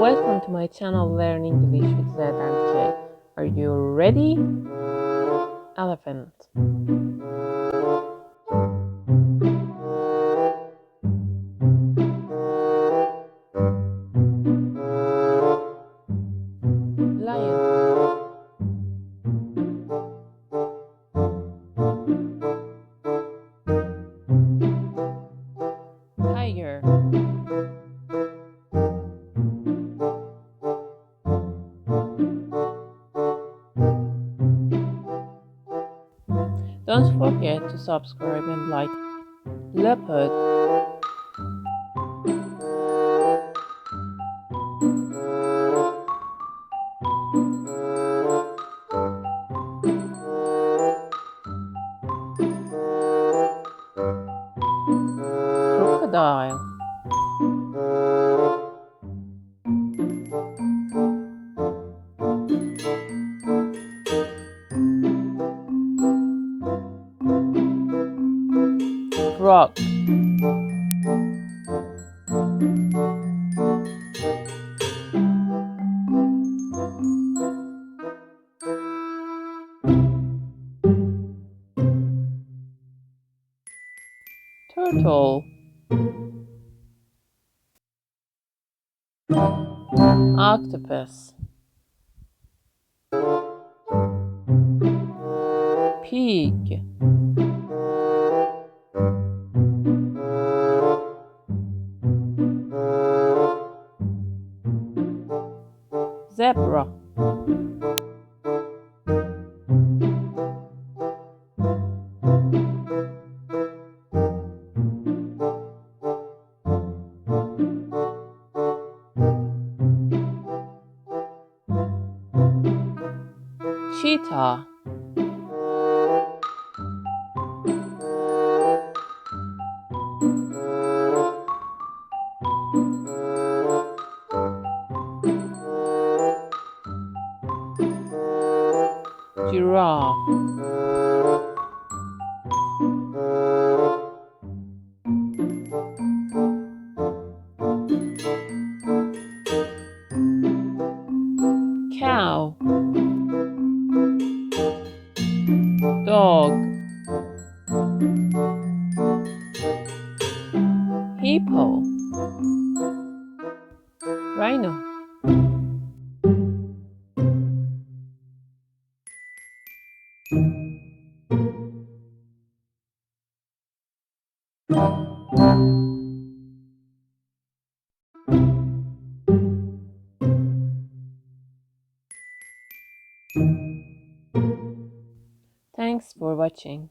Welcome to my channel Learn English with Z and K. Are you ready? Elephant. Lion. Tiger. Don't forget to subscribe and like. Leopard. Crocodile. Frog. Turtle. Octopus. Pig. Zebra. Cheetah. Giraffe. Cow. Dog. Hippo. Rhino. Thanks for watching.